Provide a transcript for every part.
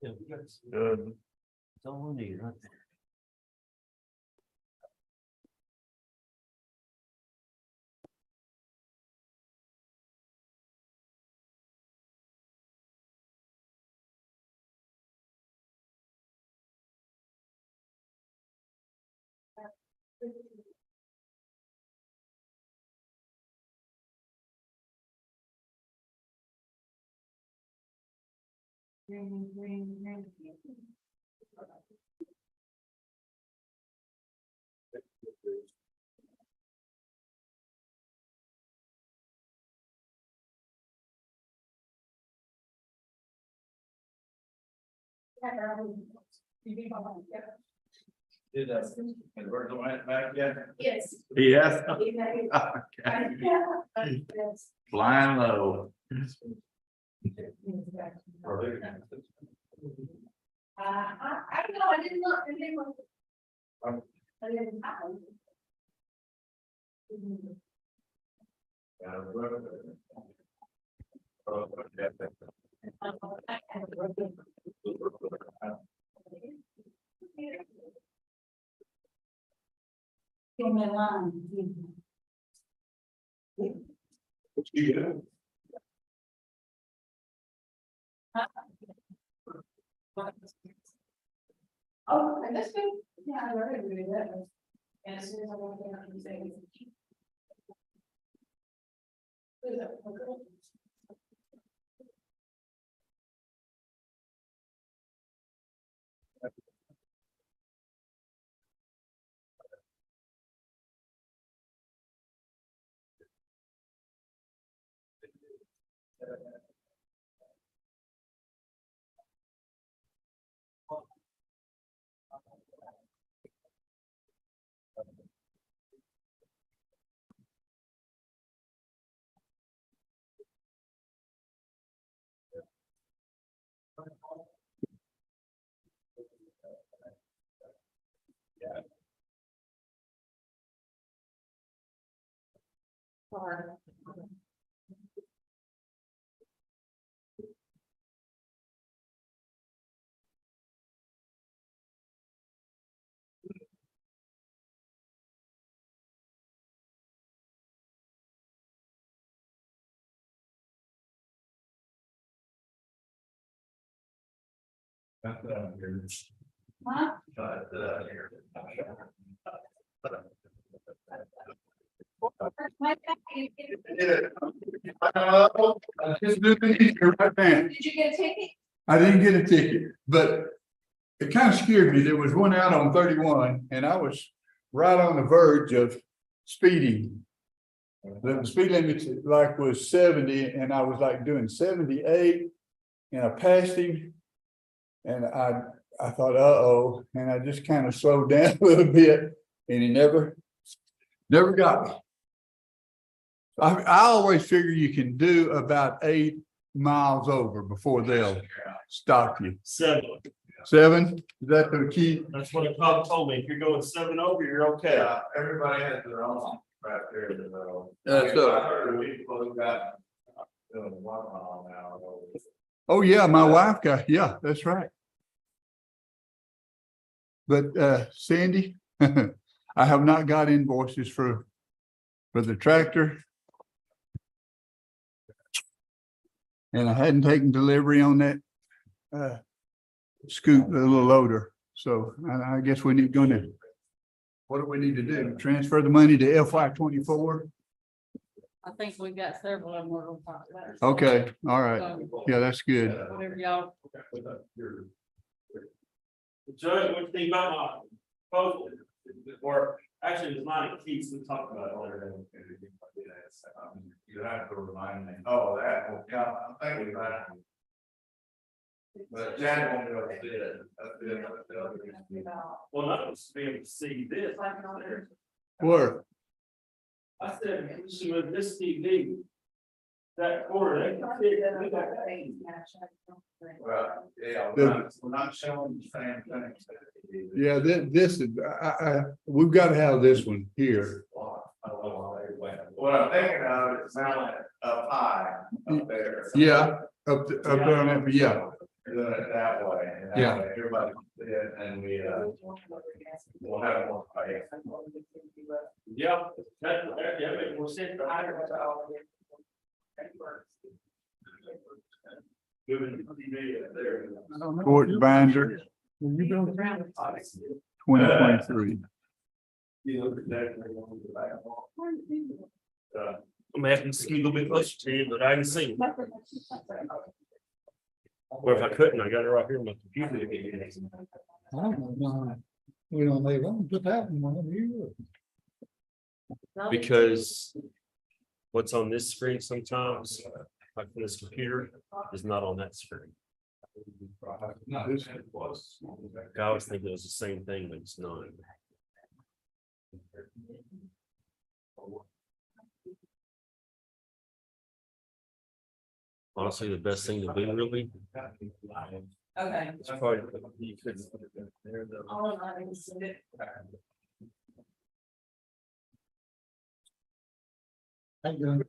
Good. Don't need it. Did convert the light back yet? Yes. Yes. Okay. Flying low. I don't know, I didn't look, I didn't look. I didn't have Give me a line. Oh, and that's good. Yeah, I already read that. And as soon as I walk in, I can say. Huh? Just looking at your right hand. Did you get a ticket? I didn't get a ticket, but it kind of scared me. There was one out on 31 and I was right on the verge of speeding. The speed limit like was 70 and I was like doing 78 and I passed him. And I thought, uh-oh, and I just kind of slowed down a little bit and he never got me. I always figure you can do about 8 miles over before they'll stop you. 7. 7, is that the key? That's what the cop told me. If you're going 7 over, you're okay. Yeah, everybody has their own right there. That's We've got 1 mile now. Oh, yeah, my wife got, yeah, that's right. But Sandy, I have not got invoices for the tractor. And I hadn't taken delivery on that scoop, the little loader. So I guess we need going to, what do we need to do? Transfer the money to FY24? I think we got several of them we're gonna talk about. Okay, all right. Yeah, that's good. Whatever y'all, Judge, what do you think about my proposal? Or actually, it's mine and Keith's, we talked about it earlier. You have to remind me. Oh, that, well, yeah, I'm thinking about it. But Jack won't be able to see it. That's good. Well, not to be able to see this. Where? I said, she was this TV. That corner, they can see it, we got pain. Well, yeah, we're not showing the same thing. Yeah, this is, we've got to have this one here. What I'm thinking of is now up high up there. Yeah, up there on that, yeah. doing it that way. And that Yeah. way everybody can see it and we'll have more space. Yeah, that makes more sense. Moving the TV up there. Court binder, 2023. I'm having to ski a little bit closer to you, but I can see. Or if I couldn't, I got it right here on my computer. I don't know, we don't leave them, put that in one of you. Because what's on this screen sometimes, like this computer, is not on that screen. No, this was. I always think it was the same thing, but it's not. Honestly, the best thing to do really. Okay. It's probably, you couldn't put it there though. All of that is it. How you doing?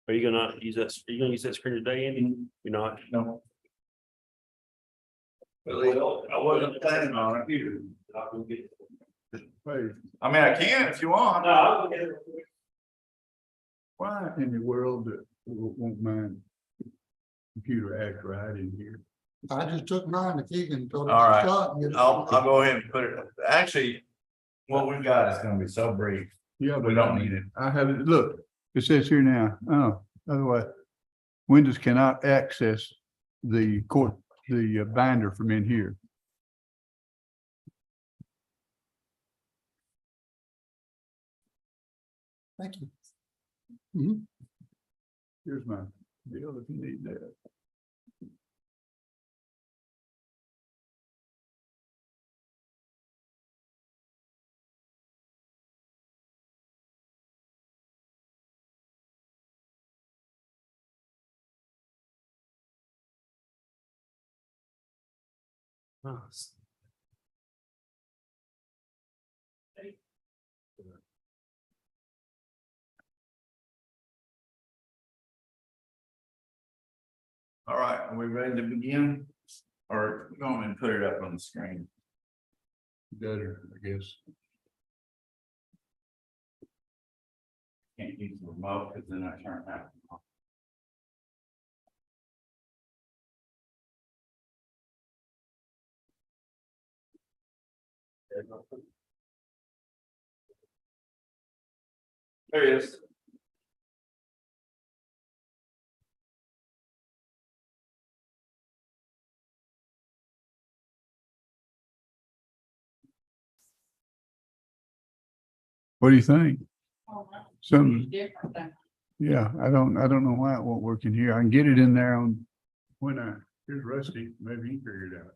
Are you gonna use that, are you gonna use that screen today, Andy? You're not? No. Really, I wasn't planning on it. Hey, I mean, I can if you want. why in the world won't mine computer act right in here? I just took mine to Keegan and told him. All right. to shut and get it. I'll go ahead and put it, actually, what we've got is gonna be so brief. Yeah, We don't need it. I have it, look, it says here now, otherwise, Windows cannot access the court, the binder from in here. Thank you. Here's my deal if you need that. All right, are we ready to begin? Or go on and put it up on the screen? Better, I guess. Can't use the remote because then I turn that off. There he is. What do you think? Something, Different than. yeah, I don't know why it won't work in here. I can get it in there on here's Rusty, maybe he figured it out.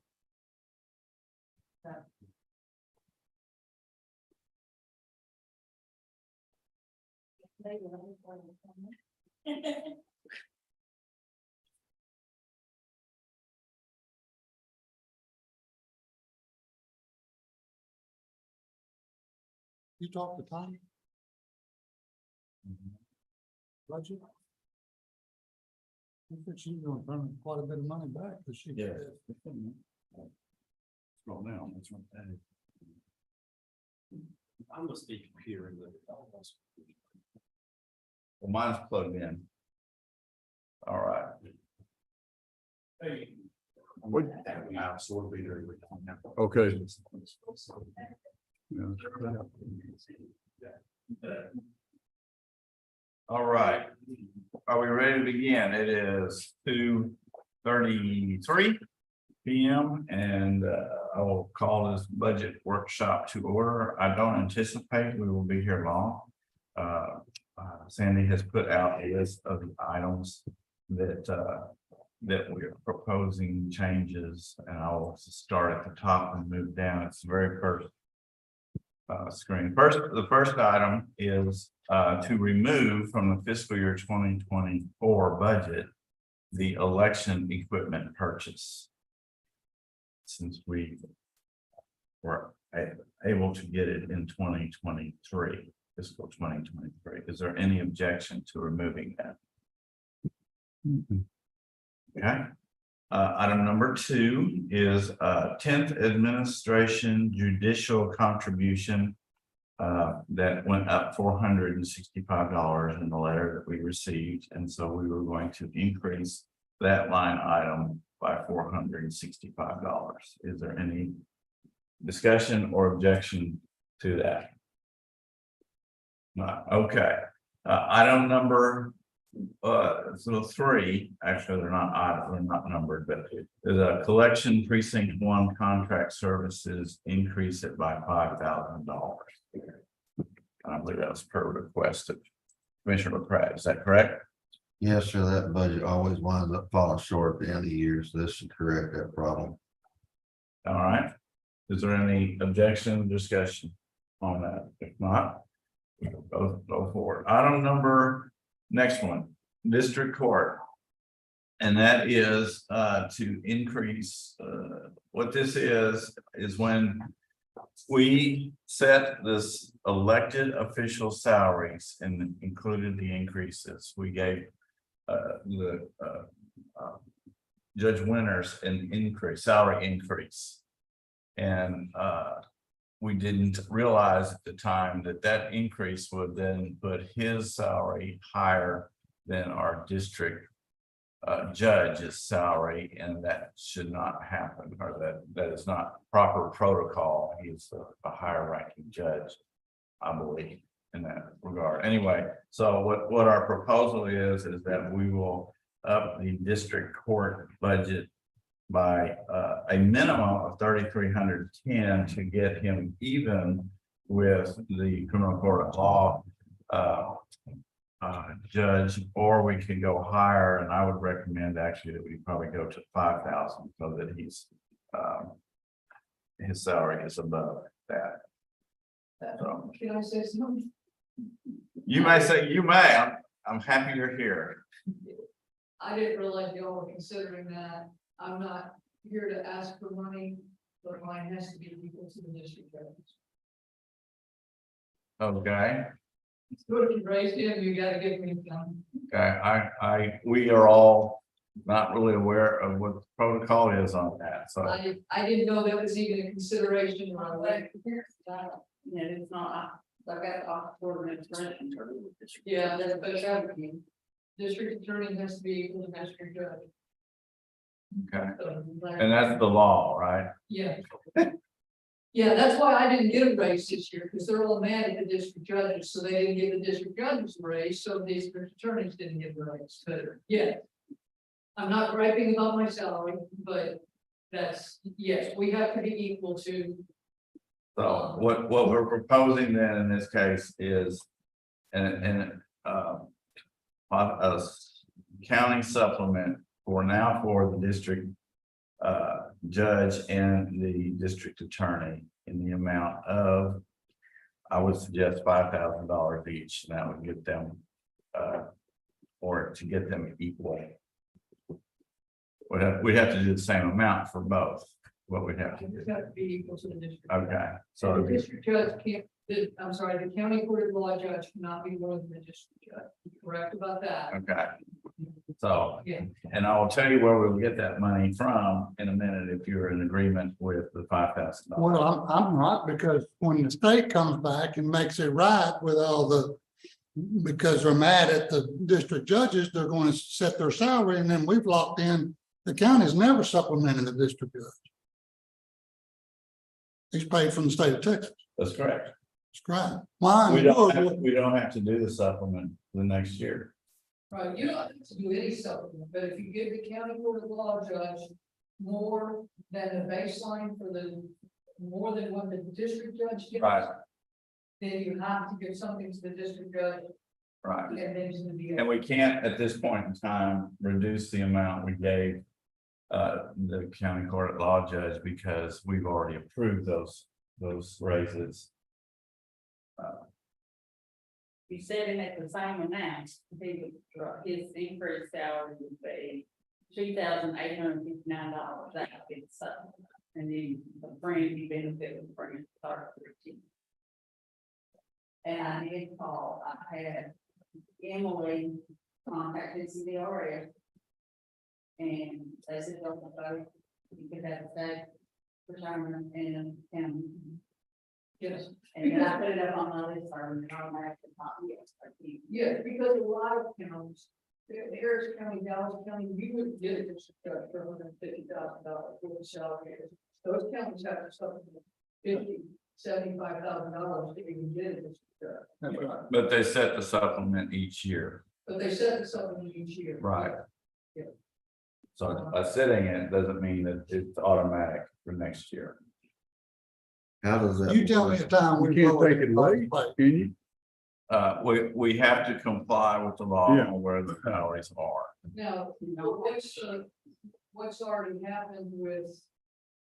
You talked to Tommy? Budget? I think she's gonna turn quite a bit of money back, because she. Yeah. Scroll down, that's what that is. I must be computer. Well, mine's plugged in. All right. Hey. What? Okay. Yeah. All right. Are we ready to begin? It is 2:33 p.m. and I will call this budget workshop to order. I don't anticipate we will be here long. Sandy has put out a list of the items that we're proposing changes, and I will start at the top and move down. It's the very first screen. The first item is to remove from the fiscal year 2024 budget the election equipment purchase. Since we were able to get it in 2023, fiscal 2023. Is there any objection to removing that? Okay. Item number 2 is 10th administration judicial contribution that went up $465 in the letter that we received. And so we were going to increase that line item by $465. Is there any discussion or objection to that? No. Okay. Item number 3, actually they're not numbered, but there's a collection precinct 1 contract services, increase it by $5,000. I believe that was per request of Commissioner Pratt. Is that correct? Yes, sir, that budget always winds up falling short at the end of the year, so this should correct that problem. All right. Is there any objection, discussion on that? If not, go forward. Item number, next one, district court. And that is to increase, what this is when we set this elected official salaries and included the increases. We gave Judge Winters an increase, salary increase. And we didn't realize at the time that that increase would then put his salary higher than our district judge's salary, and that should not happen, or that is not proper protocol. He's a higher ranking judge, I believe, in that regard. Anyway, so what our proposal is that we will up the district court budget by a minimum of $3,310 to get him even with the criminal court of law judge, or we can go higher. And I would recommend actually that we probably go to 5,000 so that his salary is above that. So, Can I say something? you may. I'm happy you're here. I didn't realize y'all were considering that. I'm not here to ask for money, but mine has to be equal to the district judges. Okay. So if you raised him, you gotta give me some. Okay, we are all not really aware of what the protocol is on that, so. I didn't know that was even a consideration when I went. Yeah, it's not, I got off ordinance. Yeah, that's what I mean. District attorney has to be equal to district judge. Okay, So, and that's the law, right? yeah. Yeah, that's why I didn't get a raise this year, because they're all mad at the district judges, so they didn't give the district judges a raise, so the district attorneys didn't get a raise, but yeah. I'm not griping about my salary, but that's, yes, we have to be equal to. So what we're proposing then in this case is a county supplement for the district judge and the district attorney in the amount of, I would suggest $5,000 each, and that would get them or to get them equal. We'd have to do the same amount for both. What we'd have to do. It's got to be equal to the district. Okay, So so the district judge can't, I'm sorry, the county court of law judge cannot be more than the district judge. Correct about that? okay. So, Yeah. and I will tell you where we'll get that money from in a minute if you're in agreement with the $5,000. Well, I'm not, because when the state comes back and makes it right with all because they're mad at the district judges, they're going to set their salary, and then we've locked in, the county's never supplemented the district judge. He's paid from the state of Texas. That's correct. That's right. Why? We don't have to do the supplement the next year. Right, you don't have to do any supplement, but if you give the county court of law judge more than the baseline for more than what the district judge gets. Right. Then you have to give something to the district judge. Right. And then to the. And we can't, at this point in time, reduce the amount we gave the county court at law judge, because we've already approved those raises. You said it at the same amount, his increased salary would be $2,859, that would be the supplement. And then the fringe benefit would bring it to 13. And I did call, I had Emily contacted CDRS. And they said, don't vote, you could have a state retirement and. Yes. And then I put it up on my list, or automatically copy it. Yeah, because a lot of counties, Harris County, Dallas County, you would get a district judge for $150,000 for the salary. Those counties have to supplement $75,000 to even get a district judge. That's right. But they set the supplement each year, But they set the supplement each year. right? Yeah. So by setting it doesn't mean that it's automatic for next year. How does that? You tell me a time we. You can't lowered take it the away. pay. Can you? We have to comply with the law Yeah. on where the salaries are. Now, what's already happened with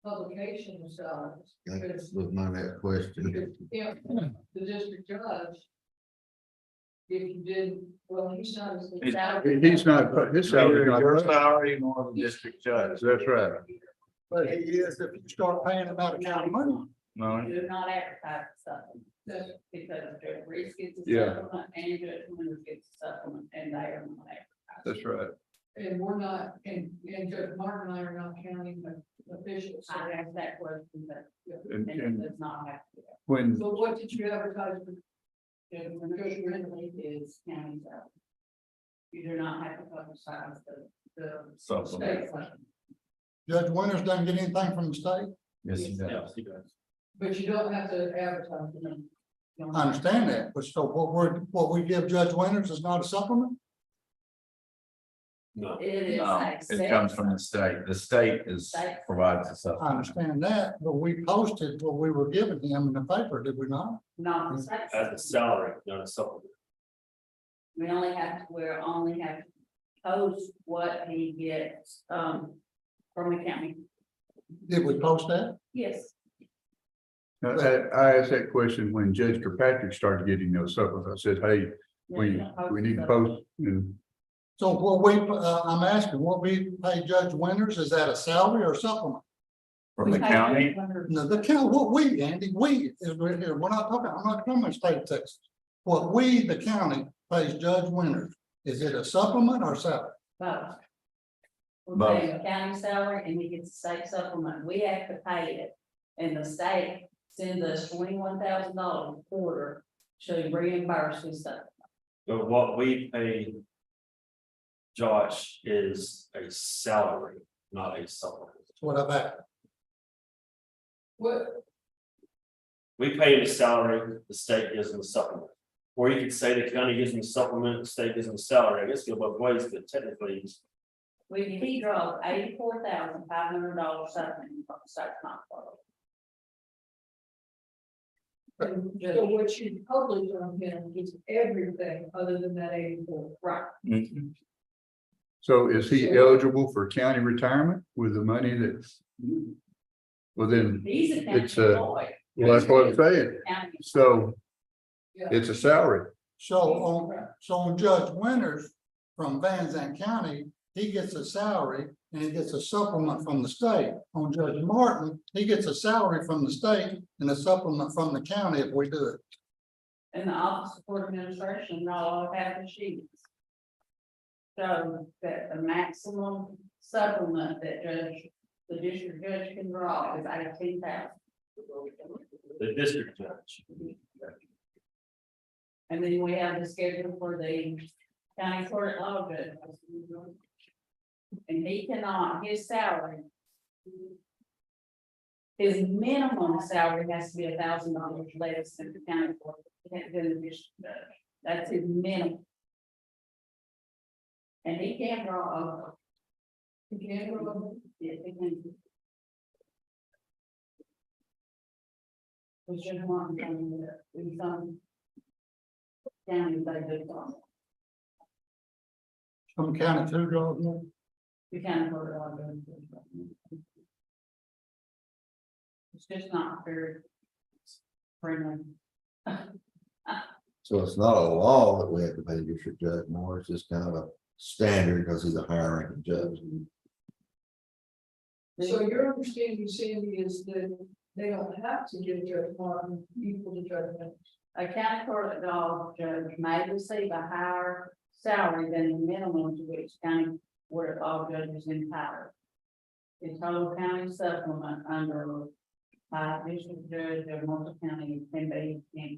publication of salaries? That was my next question. If the district judge. If you did, well, he's not. He's His Neither salary. your salary nor the district judge. That's right. But he is, if you start paying him out of county money. No, Do not advertise the supplement, because Judge Reese gets a Yeah. supplement and Judge Winters gets a supplement, and they are not advertised. That's right. And we're not, and Judge Martin and I are not county officials. So I asked that question, but And, and it and does not have to. when, So what did you advertise? Judge Winters is county salary. You do not have to publicize the supplement. state supplement. Judge Winters doesn't get anything from the state. Yes, he does. Yes, he does. But you don't have to advertise them. I understand that, but so what we give Judge Winters is not a supplement? No. It is. No, it comes from the state. The state provides the I supplement. understand that, but we posted what we were giving him in the paper, did we not? Not the state. As a supplement. salary, not a supplement. We only have to post what he gets, from the county. Did we post that? Yes. I asked that question when Judge Kirkpatrick started getting those supplements. I said, hey, we need to post. And So what we, I'm asking, what we pay Judge Winters, is that a salary or supplement? From the county, No, the count, what we, Andy, we is right here, we're not talking, I'm not talking about state of Texas. What we, the county, pays Judge Winters, is it a supplement or salary? Both. We Both. pay a county salary and he gets a state supplement. We have to pay it. And the state sends us $21,000 a quarter to reimburse his stuff. But what we pay Josh is a salary, not a supplement. That's what I've asked. What, We pay him a salary, the state gives him a supplement. Or you could say the county gives him a supplement, the state gives him a salary. I guess go both ways, but technically, He draws $84,500 supplement from the state hospital. so what you publish on him is everything other than that 84. Right. so is he eligible for county retirement with the money that's? Well, then, He's a county It's a- employee. well, that's what I'm saying. County- So Yeah. it's a salary. So on Judge Winters from Van Zandt County, he gets a salary and he gets a supplement from the state. On Judge Martin, he gets a salary from the state and a supplement from the county if we do it. In the Office of Court Administration, all have the sheets. So that the maximum supplement that the district judge can draw is $18,000. the district judge. And then we have the schedule for the county court law judge. And he cannot, his salary. His minimum salary has to be $1,000 less than the county court, than the district judge. That's his minimum. And he can draw over. He can't remember. Yes, he can. We should want to, in some counties, they do some. Some county two draws more. We can't put it on. It's just not very friendly. So it's not a law that we have to pay the district judge more, it's just kind of a standard because he's a higher ranking judge. So your understanding, Sandy, is that they don't have to give Judge Martin equal to Judge Mills. A county court of law judge may receive a higher salary than the minimum to which county court of law judges entitled. The total county supplement under district judge of Marshall County can be, and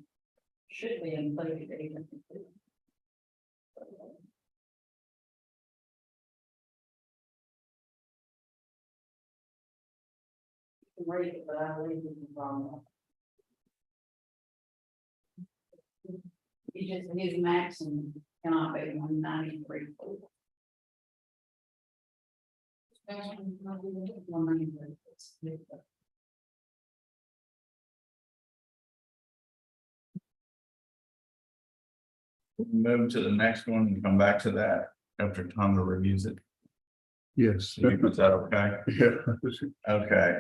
should be included even. Read it, but I believe it's wrong. He just, his maximum cannot be 193. 193. Move to the next one and come back to that after Tom reviews it. Yes. Is that okay? Yeah. Okay,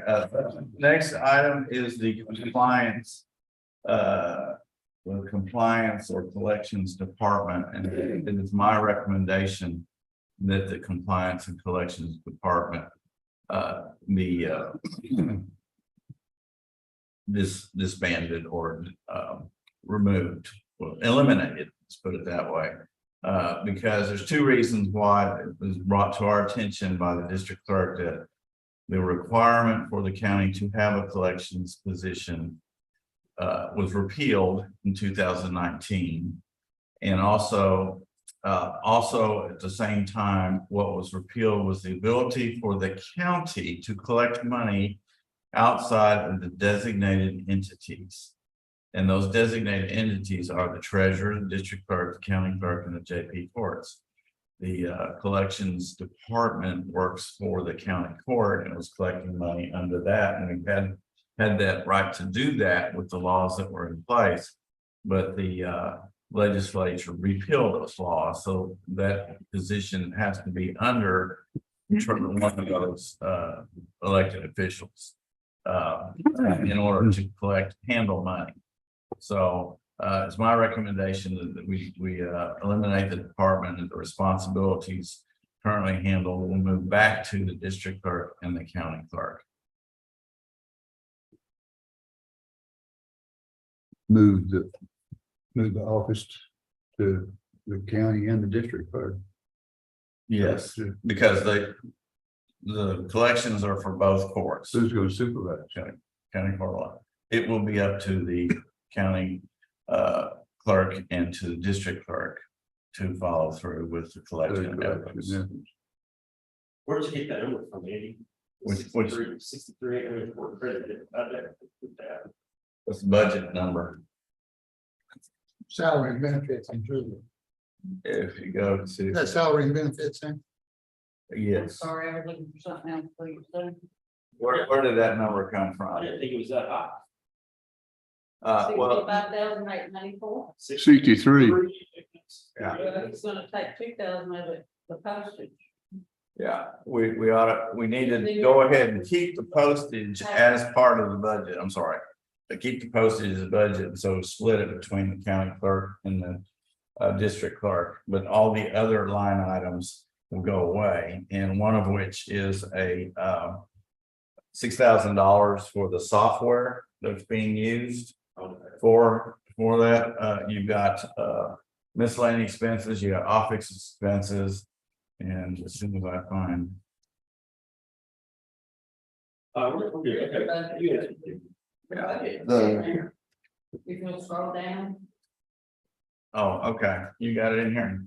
next item is the compliance. The compliance or collections department, and it is my recommendation that the compliance and collections department be disbanded or removed, well, eliminated, let's put it that way. Because there's two reasons why it was brought to our attention by the district clerk that the requirement for the county to have a collections position was repealed in 2019. And also at the same time, what was repealed was the ability for the county to collect money outside of the designated entities. And those designated entities are the treasurer, the district clerk, the county clerk, and the JP courts. The collections department works for the county court and was collecting money under that. And we had that right to do that with the laws that were in place. But the legislature repealed those laws. So that position has to be under one of those elected officials in order to handle money. So it's my recommendation that we eliminate the department and the responsibilities currently handled. We'll move back to the district clerk and the county clerk. Move the office to the county and the district clerk. Yes, because the collections are for both courts. Who's going to supervise? County court. It will be up to the county clerk and to the district clerk to follow through with the collection efforts. Where'd you get that number from, Andy? Which 63, for credit. what's the budget number? Salary and benefits included. If you go to, That salary and benefits in. yes, Sorry, I was looking for something else, please. where did that number come I from? didn't think it was that high. Well, 65,894. 63. yeah, It's gonna take 2,000 of it, the postage. yeah, we need to go ahead and keep the postage as part of the budget. I'm sorry. To keep the postage as a budget, and so split it between the county clerk and the district clerk, but all the other line items will go away, and one of which is a $6,000 for the software that's being used for that. You've got miscellaneous expenses, you got office expenses, and as soon as I find. We're good. Okay. The- You can scroll down. Oh, okay, you got it in here.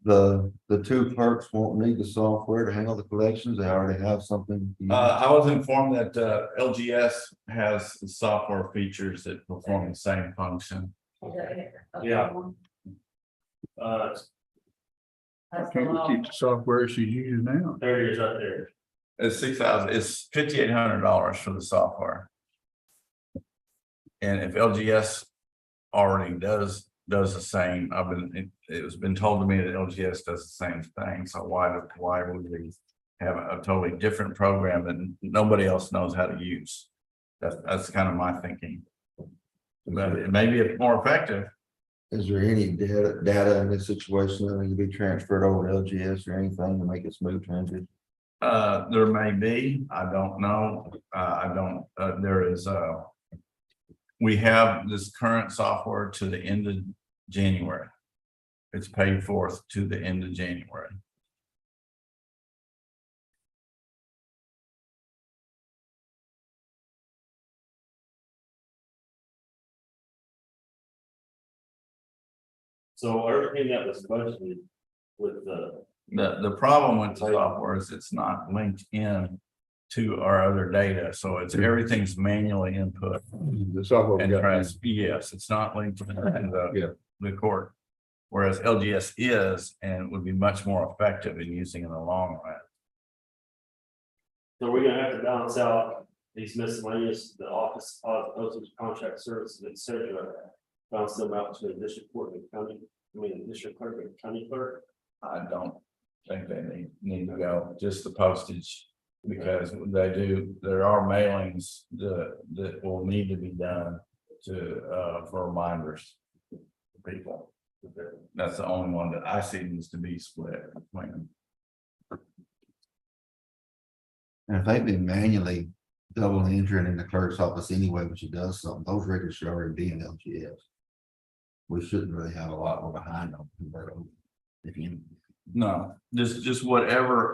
The two clerks won't need the software to handle the collections. They already have something. I was informed that LGS has the software features that perform the same function. Yeah. That's the Can't law. we keep the software she's using now? There it is up there. It's 6,000, it's $5,800 for the software. And if LGS already does the same, it was been told to me that LGS does the same thing, so why would we have a totally different program that nobody else knows how to use? That's kind of my thinking. But it may be more effective. Is there any data in this situation that need to be transferred over to LGS or anything to make it smooth transition? There may be, I don't know, I don't, there is, we have this current software to the end of January. It's paid for to the end of January. So everything that was budgeted with The problem with the software is it's not linked in to our other data, so it's everything's manually input. The software. we And got. yes, it's not linked to Yeah. the court. Whereas LGS is, and would be much more effective in using in the long run. so we're gonna have to balance out these miscellaneous, the office, postage, contract services, et cetera. Balance them out to the district court and county, the district clerk and county clerk. I don't think they need to go, just the postage. Because there are mailings that will need to be done for reminders. To people. That's the only one that I see needs to be split between them. And if they've been manually double entering in the clerk's office anyway, when she does something, those records should already be in LGS. We shouldn't really have a lot more behind them. If you, No, just whatever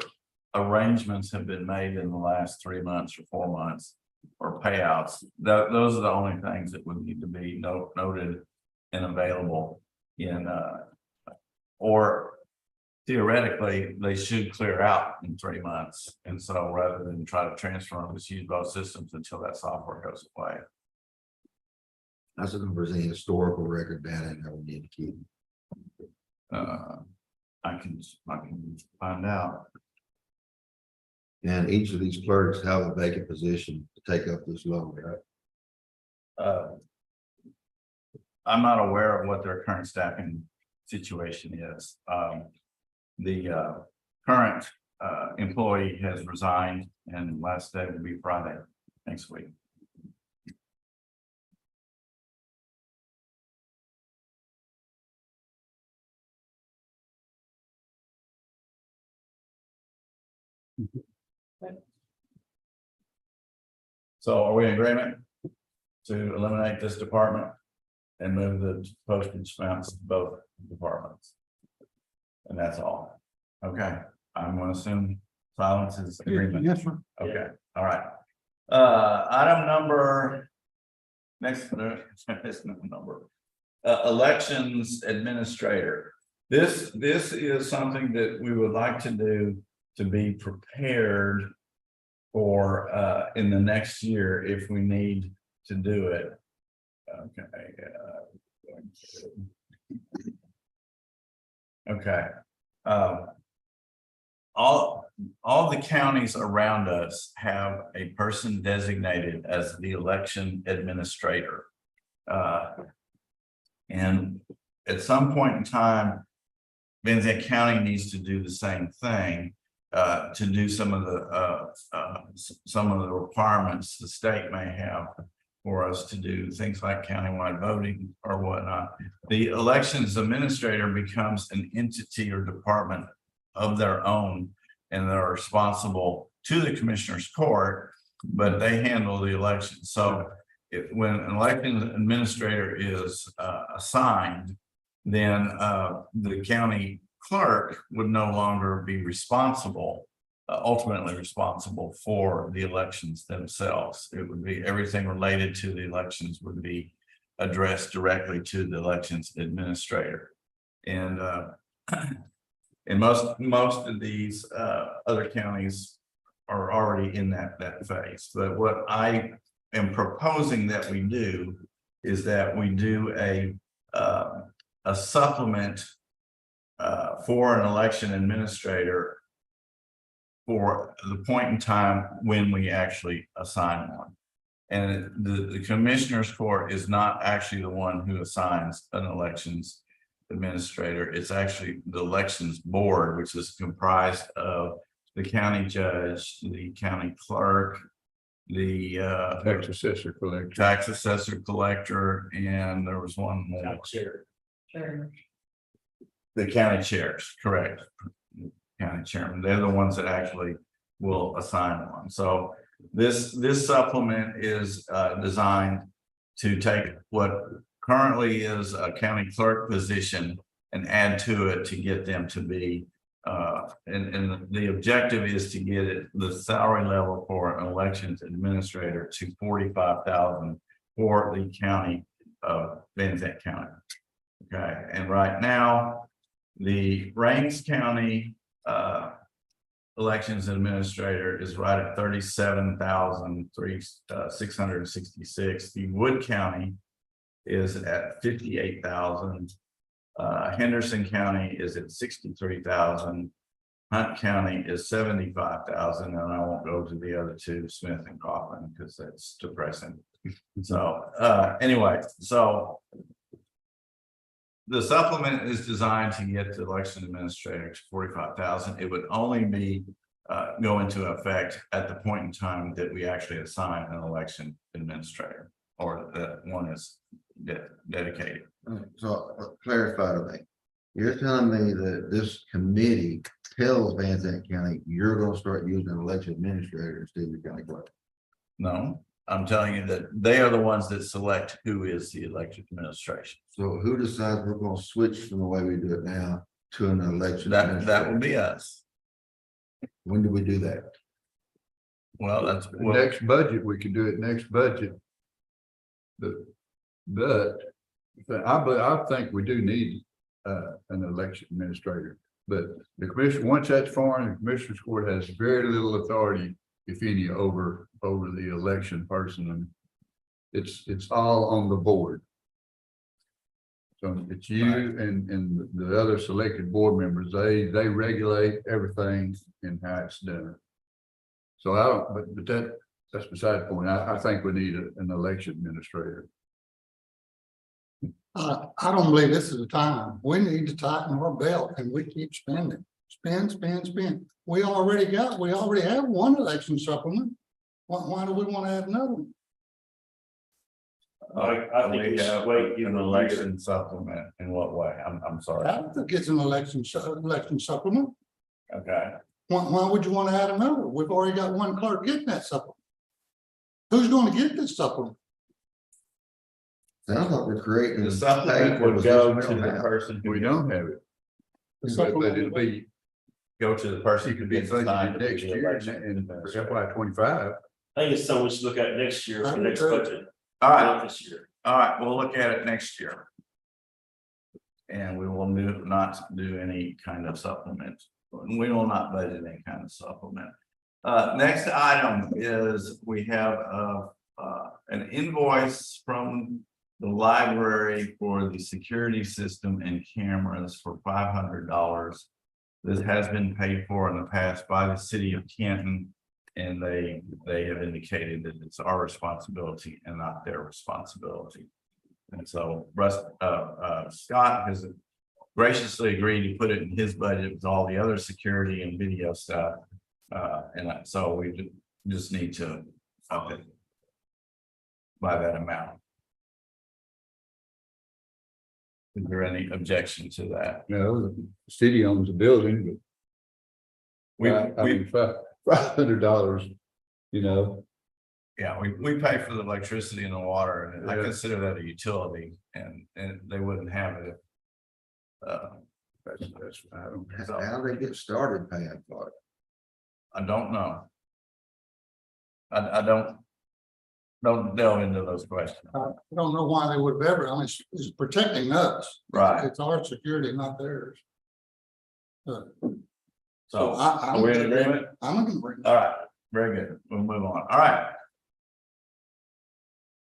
arrangements have been made in the last 3 months or 4 months. Or payouts, those are the only things that would need to be noted and available in or theoretically, they should clear out in 3 months. And so rather than try to transfer them, just use both systems until that software goes away. I don't know if there's any historical record data that we need to keep. I can find out. And each of these clerks have a vacant position to take up this load, right? I'm not aware of what their current staffing situation is. The current employee has resigned, and last day will be Friday next week. So are we in agreement to eliminate this department and move the postage amounts to both departments? And that's all. Okay, I'm gonna assume silence is agreement. Yes, sir. Okay, all right. Item number. Next number. Elections administrator. This is something that we would like to do to be prepared for in the next year if we need to do it. Okay. All the counties around us have a person designated as the election administrator. And at some point in time, Van County needs to do the same thing to do some of the requirements the state may have for us to do things like countywide voting or whatnot. The elections administrator becomes an entity or department of their own, and they're responsible to the commissioner's court, but they handle the election. So when an election administrator is assigned, then the county clerk would no longer be responsible, ultimately responsible for the elections themselves. It would be everything related to the elections would be addressed directly to the elections administrator. And most of these other counties are already in that phase. But what I am proposing that we do is that we do a supplement for an election administrator for the point in time when we actually assign one. And the commissioner's court is not actually the one who assigns an elections administrator. It's actually the elections board, which is comprised of the county judge, the county clerk, the Tax assessor collector. tax assessor collector, and there was one more. Chair. Sure. The county chairs, correct. County chairman, they're the ones that actually will assign one. So this supplement is designed to take what currently is a county clerk position and add to it to get them to be and the objective is to get it the salary level for an elections administrator to 45,000 for the county of Van Zandt County. Okay, and right now, the Rains County elections administrator is right at 37,666. The Wood County is at 58,000. Henderson County is at 63,000. Hunt County is 75,000, and I won't go to the other two, Smith and Coughlin, because that's depressing. So anyway, so the supplement is designed to get the election administrator to 45,000. It would only be go into effect at the point in time that we actually assign an election administrator, or that one is dedicated. So clarify to me, you're telling me that this committee tells Van Zandt County, you're gonna start using an election administrator instead of your county clerk? No, I'm telling you that they are the ones that select who is the election administration. So who decides we're gonna switch from the way we do it now to an election? That will administrator? be us. When do we do that? Well, that's well, Next budget, we can do it next budget. But I think we do need an election administrator. But the commission, once that's formed, the commissioner's court has very little authority, if any, over the election person. And it's all on the board. So it's you and the other selected board members, they regulate everything and how it's done. So I don't, but that's beside the point. I think we need an election administrator. I don't believe this is the time. We need to tighten our belt and we keep spending. Spend. We already have one election supplement. Why do we want to add another one? I think we should wait. an election supplement. In what way? I'm sorry. I don't think it's an election supplement. Okay. Why would you want to add another? We've already got one clerk getting that supplement. Who's going to get this supplement? Sounds like we're creating. The supplement would go to the person We who don't have it. But it'll be, go to the person it who could be gets assigned budgeted to next the year election and administrator. FY 25. I think it's something we should look at next year for next budget, All right. not this year. All right, we'll look at it next year. And we will not do any kind of supplement. We will not budget any kind of supplement. Next item is we have an invoice from the library for the security system and cameras for $500. This has been paid for in the past by the city of Canton. And they have indicated that it's our responsibility and not their responsibility. And so Scott has graciously agreed to put it in his budget with all the other security and video stuff. So we just need to up it by that amount. Is there any objection to that? No, the city owns the building, but $500, you know. Yeah, we pay for the electricity and the water, and I consider that a utility, and they wouldn't have it. That's, I don't. How do they get started paying for it? I don't know. I don't delve into those questions. I don't know why they would have ever, I mean, it's protecting us. Right. It's our security, not theirs. So I'm are we in agreement? I'm in agreement. All right, very good. We'll move on. All right.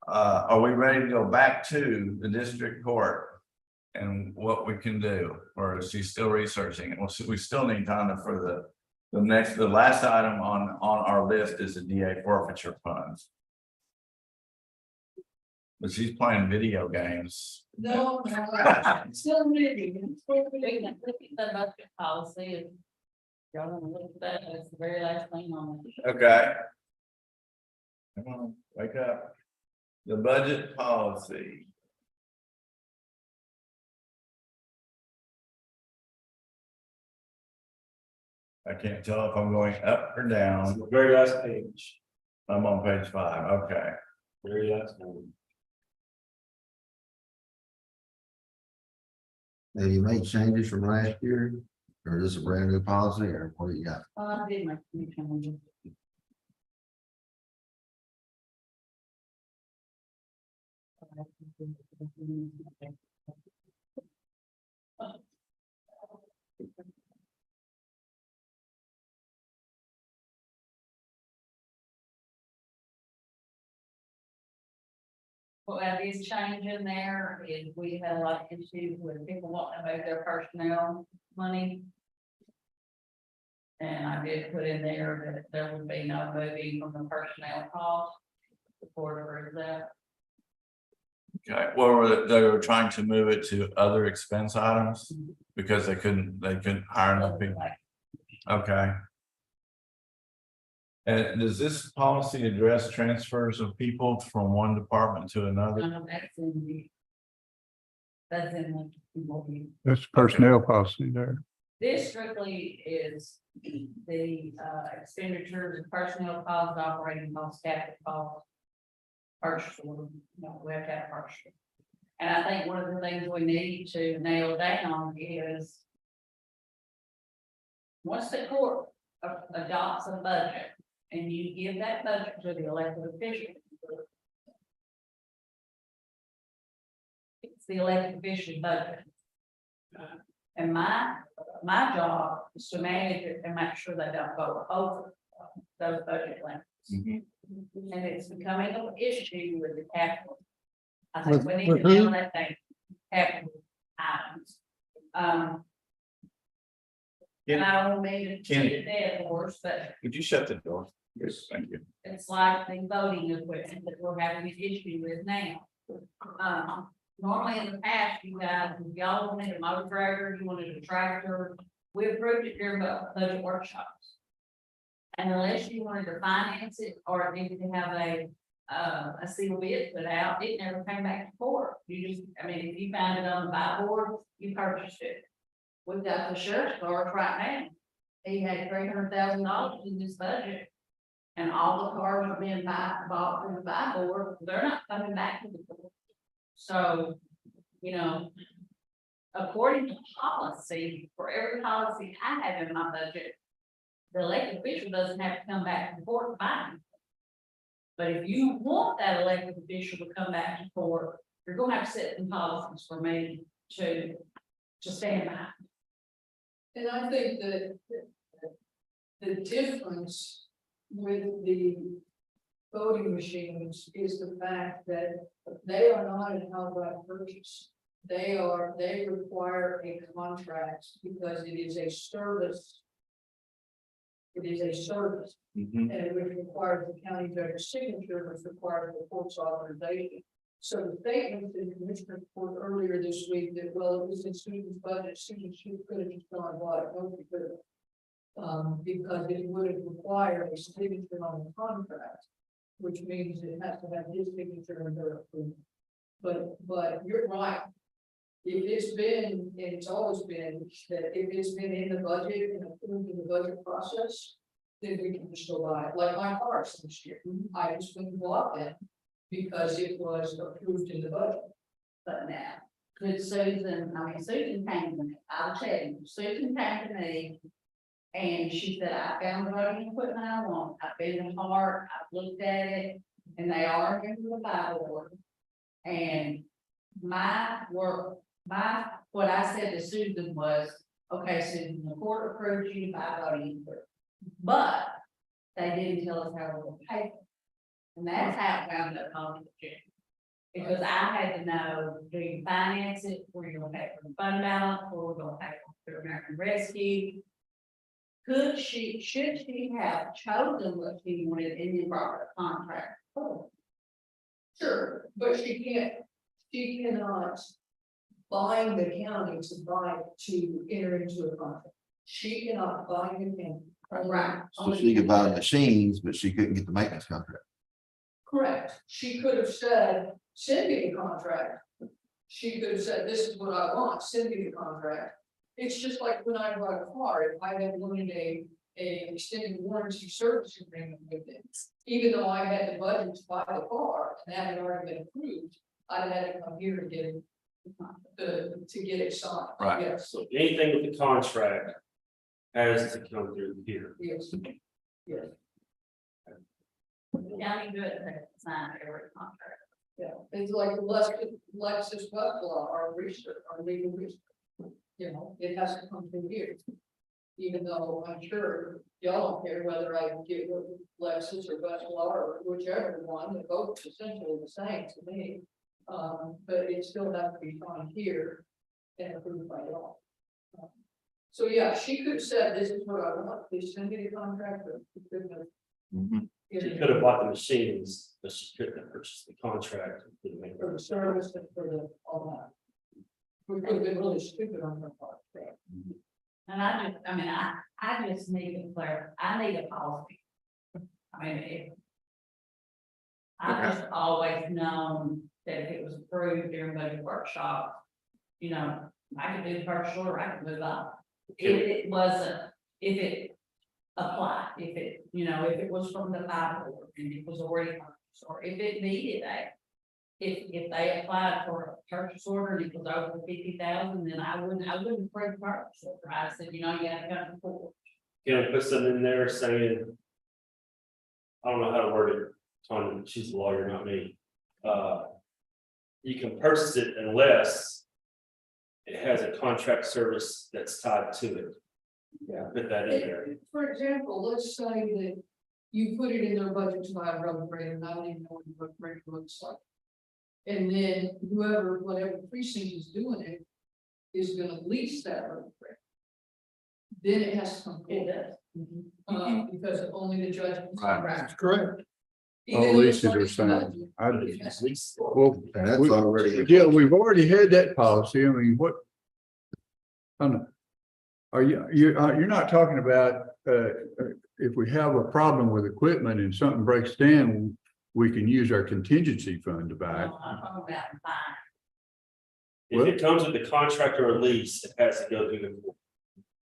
Are we ready to go back to the district court and what we can do, or is she still researching it? Well, we still need time for the last item on our list is the DA forfeiture funds. But she's playing video games. No, still reading. The budget policy is. Y'all wanna look at that, that's the very last thing on it. Okay. Come on, wake up. The budget policy. I can't tell if I'm going up or On down. the very last page, I'm on page 5, okay. very last one. Have you made changes from last year? Or is this a brand new policy or what do you got? I did my. Well, that is changing there, is we had a lot of issues with people wanting to move their personnel money. And I did put in there that there would be no moving from the personnel cost. The board approved that. Okay, well, they were trying to move it to other expense items because they couldn't hire enough people. Okay. And does this policy address transfers of people from one department to another? That's in the. That's in the. That's personnel policy there. This strictly is the expenditures of personnel costs, operating costs, capital costs. Purchase order, we have to have purchase order. And I think one of the things we need to nail down is. Once the court adopts a budget and you give that budget to the elected official. It's the elected official budget. And my job is to manage it and make sure they don't go over those budget limits. Mhm. And it's becoming an issue with the capital. I think we need With to nail who? that thing, capital items. And I don't mean to Kenny. cheat a dead horse, but Could you shut the door? Yes, thank you. it's like the voting equipment that we're having an issue with now. Normally in the past, you guys, if y'all wanted a motor grader, you wanted a tractor, we approved it during the budget workshops. And unless you wanted to finance it or it needed to have a seal bid put out, it never came back to court. You just, I mean, if you found it on the buy board, you purchased it. We've got the sheriff's cars right now. He had $300,000 in this budget. And all the cars are being bought from the buy board, they're not coming back to the court. So, according to policy, for every policy I have in my budget, the elected official doesn't have to come back to court to buy it. But if you want that elected official to come back to court, you're gonna have to set some policies for me to stand by. And I think that the difference with the voting machines is the fact that they are not an outright purchase. They require a contract because it is a service. It is a service, Mhm. and it requires the county judge's signature, which requires the court's authorization. So the statement in the commissioner's report earlier this week that, well, it was in Susan's budget, Susan could have just gone and bought it, no, she could have. Because it would have required a signature on the contract, which means it has to have his signature and her approval. But you're right. If it's been, and it's always been, that if it's been in the budget and approved in the budget process, then we can just go buy it, like my cars this year. I just went and bought them because it was approved in the budget. But now, could Susan came to me, I'll tell you, Susan came to me. And she said, I found the voting equipment I want, I've been in Hart, I've looked at it, and they are in the Bible. And what I said to Susan was, okay, Susan, the court approved you to buy voting equipment. But they didn't tell us how we're gonna pay for it. And that's how it wound up on the check. Because I had to know, do you finance it, were you gonna pay for the fund balance, or we're gonna pay for American Rescue? Should she have chosen what she wanted in the proper contract? Sure, but she cannot bind the county to enter into a contract. She cannot bind the county. Right. So she could buy the machines, but she couldn't get the maintenance contract. Correct. She could have said, send me the contract. She could have said, this is what I want, send me the contract. It's just like when I bought a car, if I had wanted a extended warranty service agreement with it. Even though I had the budget to buy the car and that had already been approved, I'd had to come here to get it. To get it signed. Right. Yes, So anything with the contract has to come through here. yes. Yes, County good at sign every contract. yeah. It's like Lexus Buffalo or research or legal research. You know, it has to come through here. Even though I'm sure y'all don't care whether I get with Lexus or Buffalo or whichever one, they're both essentially the same to me. But it still has to be on here and approved by y'all. So yeah, she could have said, this is what I want, please send me the contract, but she couldn't have. Mhm. She could have bought the machines, but she couldn't have purchased the contract. Couldn't make For the service and for the, all that. We could have been really stupid on her part. And I just need to clear, I need a policy. I mean, I've just always known that if it was approved during budget workshop, you know, I could do the first order, I could move up. If it wasn't, if it applied, if it, you know, if it was from the Bible and it was already purchased, or if it needed a. If they applied for a purchase order and it was over 50,000, then I wouldn't approve the purchase order. I said, you know, you gotta come forward. Can I put something in there saying? I don't know how to word it, Tanya, she's a lawyer, not me. You can purchase it unless. It has a contract service that's tied to it. Yeah, put that in there. For example, let's say that you put it in their budget to buy a road grader, and I don't even know what a road grader looks like. And then whatever precinct is doing it, is gonna lease that road grader. Then it has to come forward. Because only the judge. Right. That's correct. All leases are signed. But if it's leased, Well, And that's already. yeah, we've already had that policy. I mean, what? I don't know. Are you're not talking about, if we have a problem with equipment and something breaks down, we can use our contingency fund to buy it. No, I'm talking about buying. if it comes with the contract or a lease, it has to go through the court.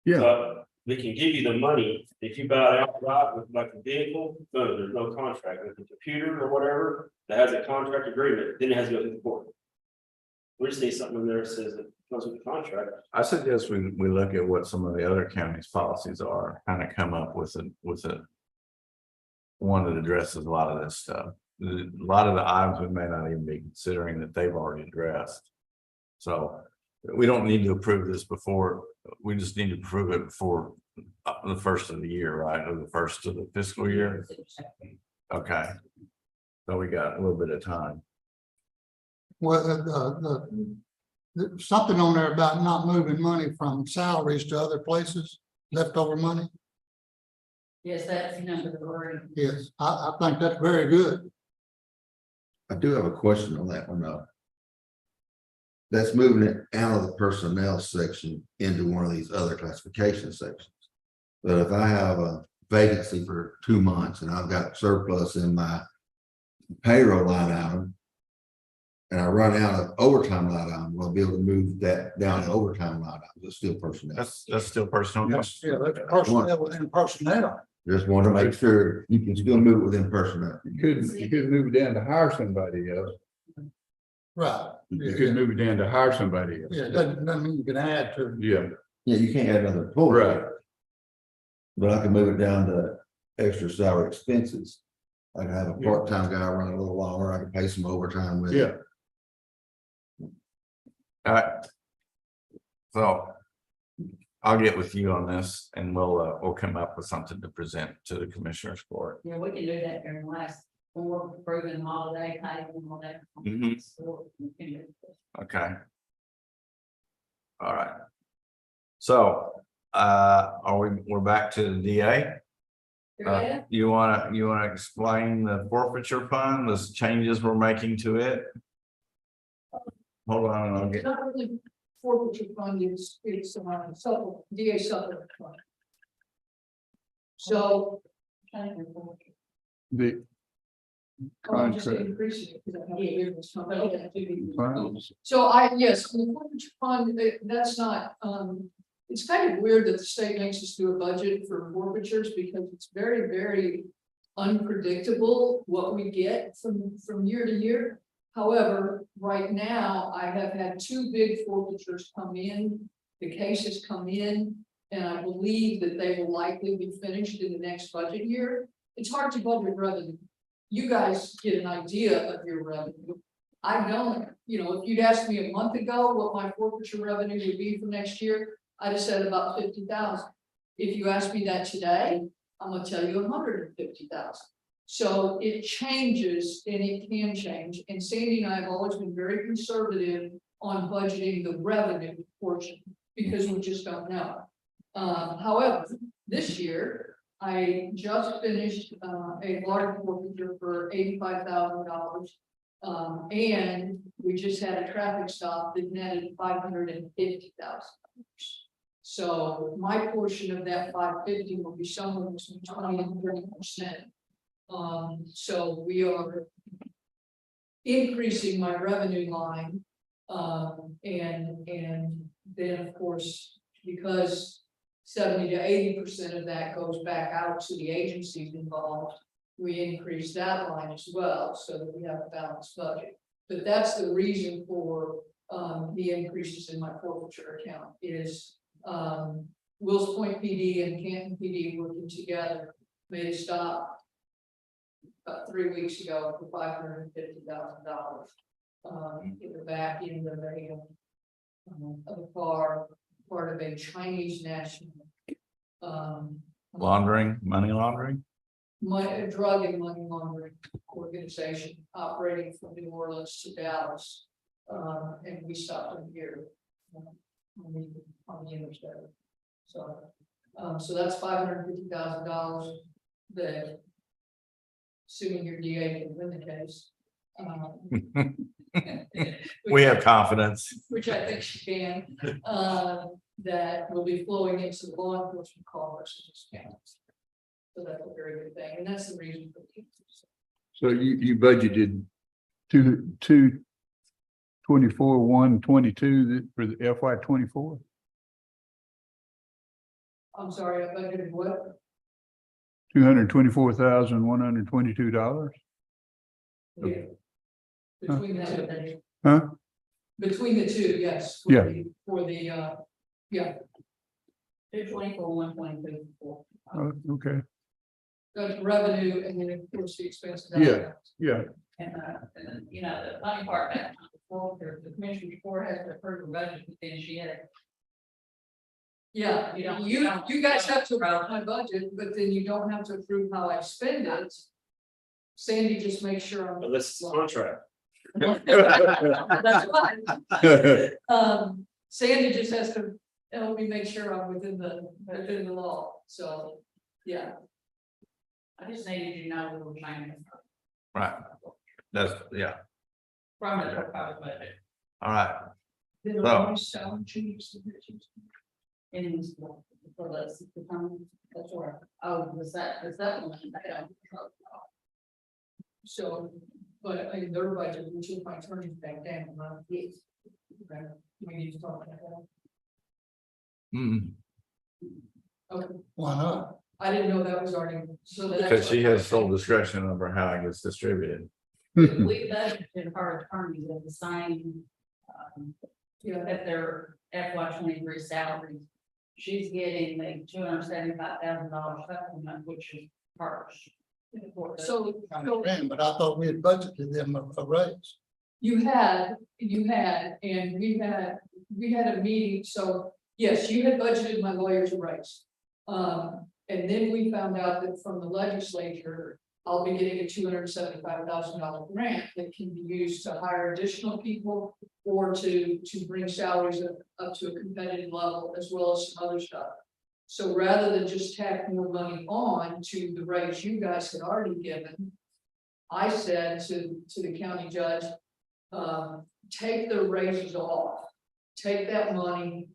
Yeah, But we can give you the money, if you buy it outright with like a vehicle, no, there's no contract, with a computer or whatever, that has a contract agreement, then it has to go to the court. We just need something in there that says it comes with the contract. I suggest we look at what some of the other counties' policies are, kind of come up with a one that addresses a lot of this stuff. A lot of the items we may not even be considering that they've already addressed. So we don't need to approve this before, we just need to approve it before the first of the year, right? Or the first of the fiscal year. Okay. So we got a little bit of time. Well, something on there about not moving money from salaries to other places, leftover money. Yes, that's number three. Yes, I think that's very good. I do have a question on that one though. That's moving it out of the personnel section into one of these other classification sections. But if I have a vacancy for 2 months and I've got surplus in my payroll line item, and I run out of overtime line item, we'll be able to move that down to overtime line item. It's still personnel. That's still personal. Yeah, that's personnel within personnel. Just want to make sure you can still move within personnel. you could move it down to hire somebody else. Right. You could move it down to hire somebody else. Yeah, doesn't mean you can add to. Yeah, Yeah, you can't add another employee. right. But I can move it down to extra salary expenses. I can have a part-time guy run a little longer. I can pay some overtime with it. Yeah, All right. So I'll get with you on this and we'll come up with something to present to the commissioners court. Yeah, we can do that during the last, when we're approving holiday pay and all that. Mhm. So we can do this. Okay. All right. So, we're back to the DA. You wanna explain the forfeiture fund, the changes we're making to it? Hold on, I'll It's get, not really forfeiture fund, it's supplement, DA supplement fund. So, the, Oh, I'm just Contract. increasing it because I have a business company. Wow. So yes, the forfeiture fund, that's not, it's kind of weird that the state makes us do a budget for forfeitures because it's very, very unpredictable what we get from year to year. However, right now, I have had two big forfeitures come in, the cases come in, and I believe that they will likely be finished in the next budget year. It's hard to budget revenue. You guys get an idea of your revenue. I don't, if you'd asked me a month ago what my forfeiture revenue would be for next year, I'd have said about 50,000. If you ask me that today, I'm gonna tell you 150,000. So it changes and it can change. And Sandy and I have always been very conservative on budgeting the revenue portion because we just don't know. However, this year, I just finished a large forfeiture for $85,000. And we just had a traffic stop that netted $550,000. So my portion of that 550 will be somewhere between 20 and 30%. So we are increasing my revenue line. And then of course, because 70 to 80% of that goes back out to the agencies involved, we increase that line as well, so that we have a balanced budget. But that's the reason for the increases in my forfeiture account is Wills Point PD and Canton PD working together made a stop about 3 weeks ago for $550,000 in the back end of a car, part of a Chinese national Laundering, money laundering? drug and money laundering organization operating from New Orleans to Dallas. And we stopped them here on the interstate. So that's $550,000 that assuming your DA can win the case. We have confidence. Which I think she can, that will be flowing into the law enforcement coffers in this county. So that's a very good thing, and that's the reason for the increase. So you budgeted 224, 122 for the FY 24? I'm sorry, I budgeted what? $224,122. Yeah. Between the two. Huh? Between the two, yes. Yeah. Yeah, 224, 122. Oh, okay, that's revenue and then of course the expense. yeah, And the funny part that the commissioner before has to approve the budget, but then she had. Yeah, You don't- you guys have to approve my budget, but then you don't have to approve how I spend it. Sandy just makes sure I'm. Unless it's a contract. That's fine. Sandy just has to help me make sure I'm within the law, so, yeah. I just needed you to know we were changing. Right. That's, yeah. From the proposed budget. All right. In for the time, that's right. Oh, was that one? I don't know. So, but I mean, their budget, which is my turning back down, yes. Okay, we need to talk about that. Mm, Okay, Why not? I didn't know that was already, so that's. because she has sole discretion over how it gets distributed. We budgeted her attorneys at the same, Yeah, at their FY 23 salaries. She's getting the $275,000 supplement, which is hers. so, I understand, but I thought we had budgeted them a raise. you had, and we had a meeting, so, yes, you had budgeted my lawyer's raise. And then we found out that from the legislature, I'll be getting a $275,000 grant that can be used to hire additional people or to bring salaries up to a competitive level as well as some other stuff. So rather than just tack more money on to the raise you guys had already given, I said to the county judge, take the raises off, take that money,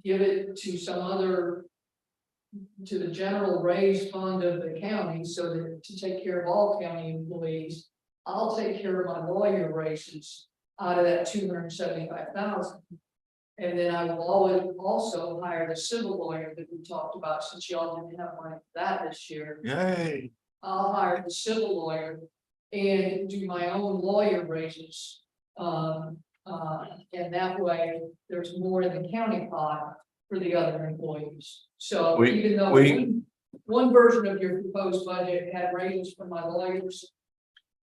give it to some other, to the general raise fund of the county so that to take care of all county employees I'll take care of my lawyer raises out of that 275,000. And then I will always also hire the civil lawyer that we talked about, since y'all didn't have money for that this year. Yay. I'll hire the civil lawyer and do my own lawyer raises. And that way, there's more in the county pot for the other employees. So even though one version of your proposed budget had raises for my lawyers,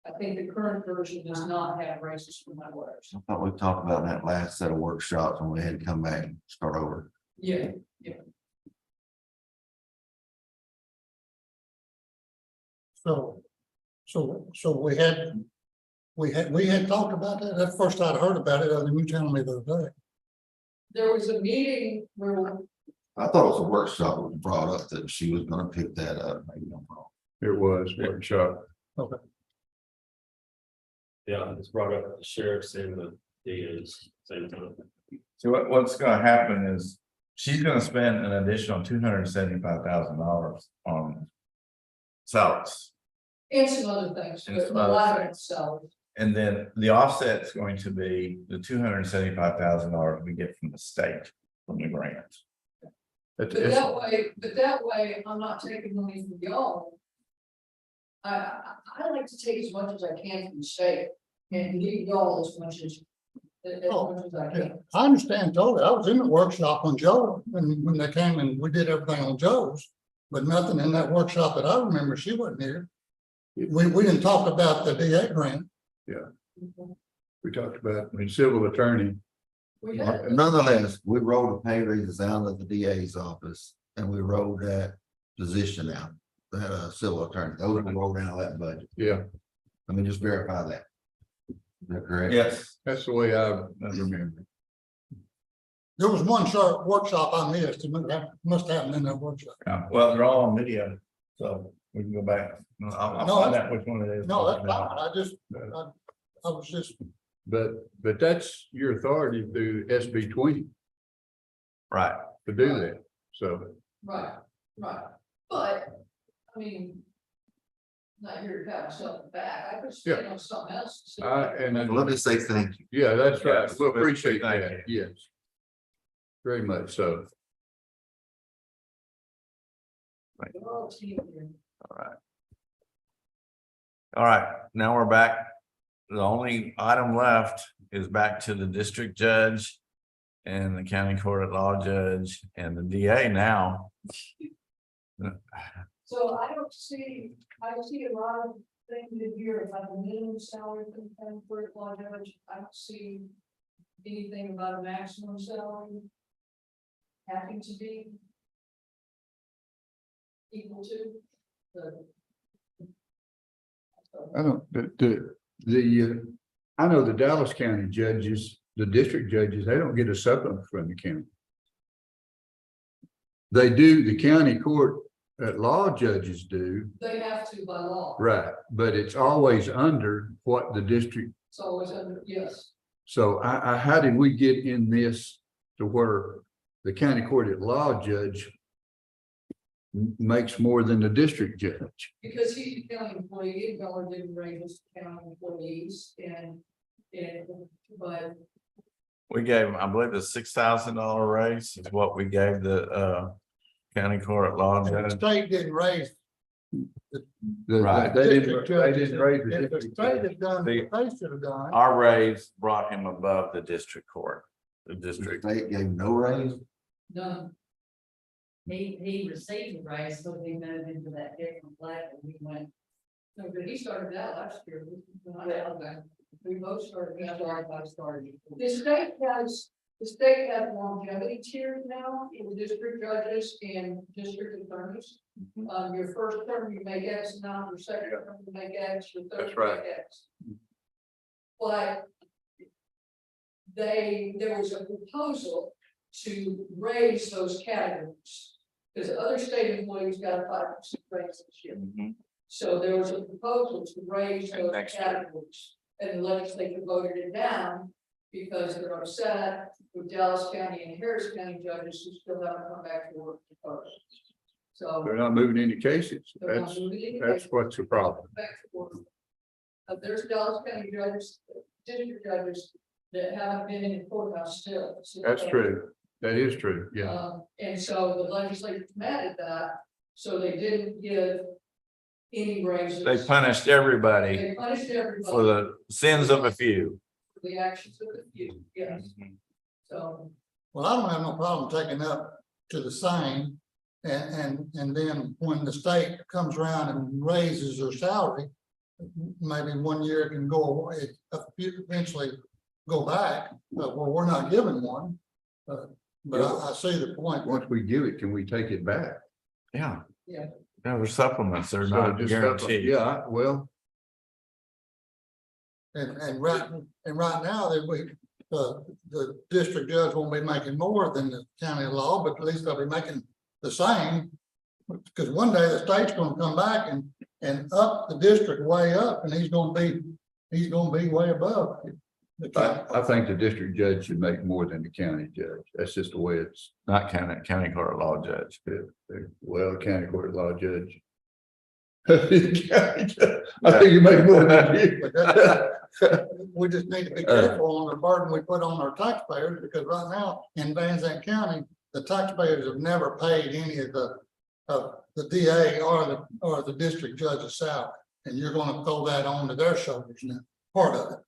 I think the current version does not have raises for my lawyers. I thought we talked about that last set of workshops when we had to come back and start over. Yeah, So we had talked about that. That's the first I'd heard about it, other than you telling me the other day. there was a meeting where I thought it was a workshop that was brought up that she was gonna pick that up. Maybe I'm wrong. It was workshop. Yeah, it's brought up the sheriff's and the DA's same time. So what's gonna happen is she's gonna spend an additional $275,000 on salaries. and some other things, And but some a other lot of things. itself. And then the offset's going to be the $275,000 we get from the state, from the grant. But that way, I'm not taking money from y'all. I like to take as much as I can from the state and give y'all as much as I can. I understand totally. I was in the workshop on Joe, when they came and we did everything on Joe's, but nothing in that workshop that I remember, she wasn't here. We didn't talk about the DA grant. We talked about the civil attorney. We had- Nonetheless, we rolled the pay raises out of the DA's office and we rolled that position out, that civil attorney. Those were rolled out of that budget. Yeah, Let me just verify that. Is that correct? Yes. that's the way I remember. There was one short workshop I missed, and that must happen in that workshop. Yeah, well, they're all on video, so we can go back. I'll No, find out which one it is. No, that's fine. I was just, But that's your authority through SB 20 Right. to do that. So Right, but, I mean. Not here to pat myself back, I could stand on something else. and then, Let me say thank you. yeah, that's right. Yes, We appreciate thank that. you. Yes. Very much so. We're all a team here. All right, now we're back. The only item left is back to the district judge and the county court at law judge and the DA now. So I see a lot of things in here about the minimum salary for the county court law judge. I don't see anything about a maximum salary having to be equal to the. I don't, I know the Dallas County judges, the district judges, they don't get a supplement from the county. They do, the county court at law judges do, They have to by law. right, but it's always under what the district. It's always under, yes. So how did we get in this to where the county court at law judge makes more than the district judge? Because he's a county employee, and y'all are giving raises to county employees but We gave him, I believe, the $6,000 raise is what we gave the county court at law the judge. state didn't raise. Right. They didn't raise the If the district state judge. had done what they should have done. Our raise brought him above the district court, the The district. state gave no raise. none. He received a raise, so we moved into that different level, we went. No, but he started out last year. We both started, I started. The state has longevity tiers now for district judges and district attorneys. Your first term, you make X amount, your second term, you make X, your third, That's you right. make X. But there was a proposal to raise those categories. Because other state employees got a 5% raise this year. Mhm. So there was a proposal to raise And those next year. categories, and the legislature voted it down because they're upset with Dallas County and Harris County judges who still haven't come back to work to post. So. They're not moving any cases. they're not moving any That's cases what's the problem. back to work. There's Dallas County judges, district judges that haven't been in the courthouse still. So, That's true. That is true, yeah. And so the legislature mad at that, so they didn't give any raises. They punished everybody They punished everybody for the sins of a few. for the actions of the few, yes. So, Well, I don't have no problem taking up to the same. And then when the state comes around and raises their salary, maybe 1 year it can go away, eventually go back, but well, we're not giving one. But I see the point. Once we give it, can we take it back? Yeah. Yeah. Yeah, they're supplements, they're So not just guaranteed. Yeah, well, And right now, that the district judge won't be making more than the county law, but at least they'll be making the same. Because one day the state's gonna come back and up the district way up, and he's gonna be way above the county. I think the district judge should make more than the county judge. That's just the way it's, Not county court law judge. well, county court law judge. I think you make more than you. But that's- We just need to be careful on the burden we put on our taxpayers, because right now in Van Zandt County, the taxpayers have never paid any of the DA or the district judge's salary. And you're gonna throw that on to their shoulders now, part of it.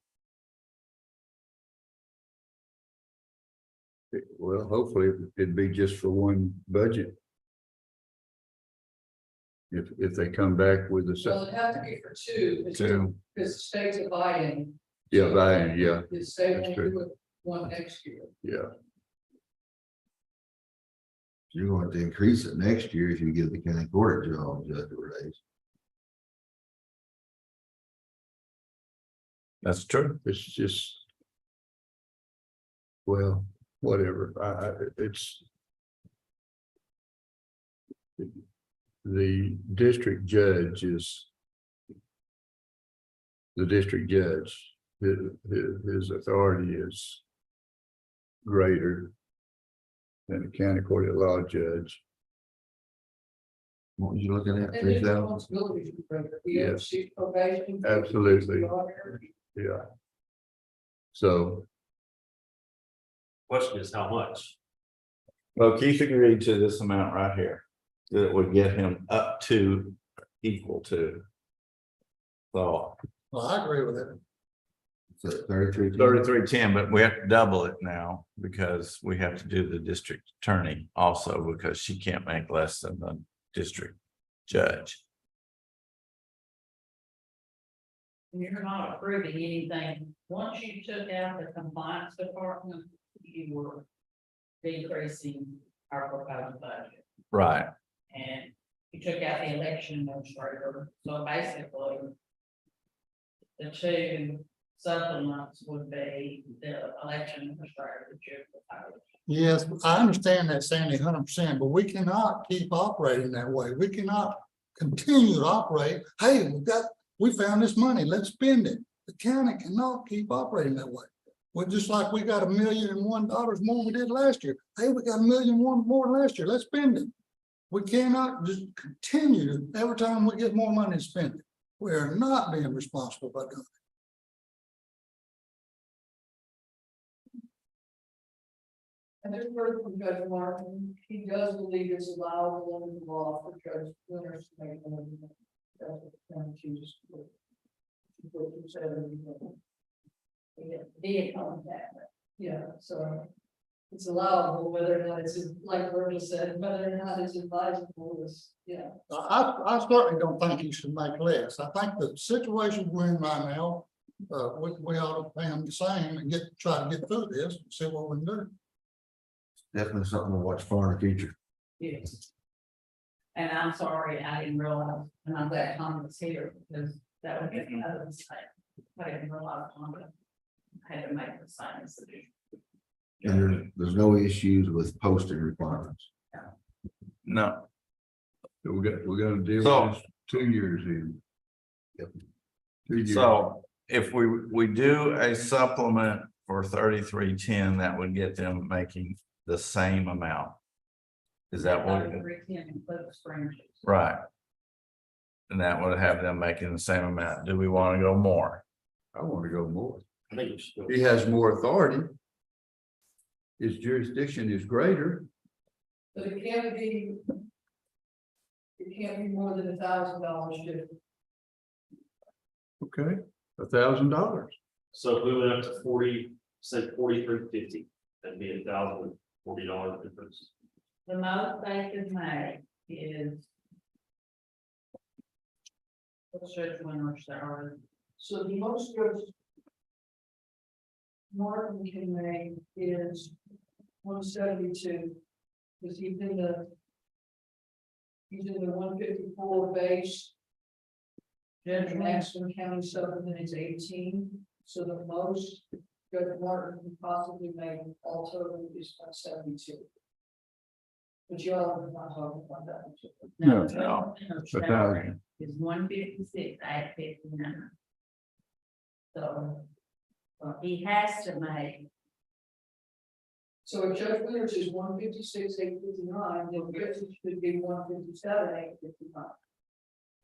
Well, hopefully it'd be just for one budget. If they come back with the, well, it'd have to be for two. Because the state's abiding. yeah, yeah, The state that's will true. do it one next year. yeah. You're going to increase it next year if you give the county court judge a raise. That's true. It's just. Well, whatever, it's. The district judge is. The district judge, his authority is. Greater. Than the county court of law judge. What was you looking at, And 3,000? there's responsibilities for the Yes. chief probation. Absolutely. the auditor. Yeah. So, Question is how much? Well, Keith agreed to this amount right here, that would get him up to, equal to. So Well, I agree with it. So 33. 3310, but we have to double it now because we have to do the district attorney also, because she can't make less than the district judge. You're not approving anything. Once you took out the compliance department, you were decreasing our proposed budget. Right. And you took out the election administrator, so basically. The two supplements would be the election administrator, the chief proposed. Yes, I understand that, Sandy, 100%, but we cannot keep operating that way. We cannot continue to operate. Hey, we found this money, let's spend it. The county cannot keep operating that way. Well, just like we got $1,001 more than we did last year. Hey, we got $1,001 more than last year, let's spend it. We cannot just continue every time we get more money to spend it. We are not being responsible by doing it. And there's word from Judge Martin, he does believe it's allowable under the law for Judge Winters to make one. That's what the county chooses to do. What you said, Be a contact. yeah, so it's allowable, whether or not it's, like Virgil said, whether or not it's advisable is, yeah. I certainly don't think you should make less. I think the situation we're in right now, we ought to pay them the same and try to get through this and see what we can do. Definitely something to watch for in the future. Yes. And I'm sorry, I didn't realize, and I'm glad Tom was here, because that would be another mistake. I didn't realize Tom had to make the same decision. And there's no issues with posting requirements. No. So we're gonna deal So- with this 2 years in. Yep. 2 years. So if we do a supplement for 3310, that would get them making the same amount. Is that what? 3310 includes fringes. Right. And that would have them making the same amount. Do we want to go more? I want to go more. I think you should go. He has more authority. His jurisdiction is greater. But it can't be. It can't be more than $1,000 difference. Okay, $1,000. So if we went up to 40, say 43.50, that'd be $1,040 difference. The most they can make is. What's your winner's salary? So the most goes. Martin can make is 172. Because he's in the. He's in the 154 base. Then Maxwell County supplement is 18, so the most Judge Martin can possibly make all total is 172. But y'all are not talking about that. No, no. Salary is 156, 859. So. He has to make, So if Judge Winters is 156, 859, then Chris should be 157, 859.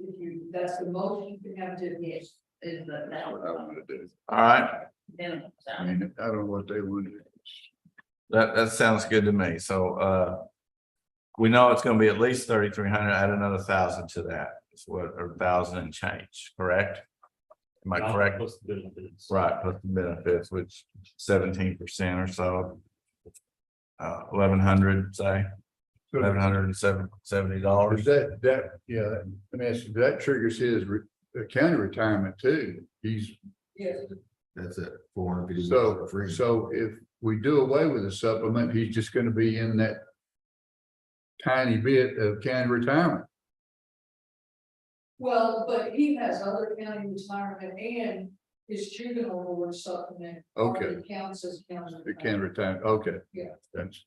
If you, that's the most you can have to, yes, is the. That's what I want to do. All right, Minimum I salary. mean, I don't know what they want to do. that sounds good to me. So we know it's gonna be at least 3,300, add another 1,000 to that. It's what, or 1,000 and change, correct? Am I correct? Plus the benefits. Right, plus the benefits, which 17% or so. 1,100, say, $1,170. Is that, yeah, let me ask you, that triggers his county retirement too. He's, yes, That's it, 450. so if we do away with the supplement, he's just gonna be in that tiny bit of county retirement. well, but he has other county retirement and his juvenile board supplement. Okay. already counts as county. The county retirement, okay. Yeah. That's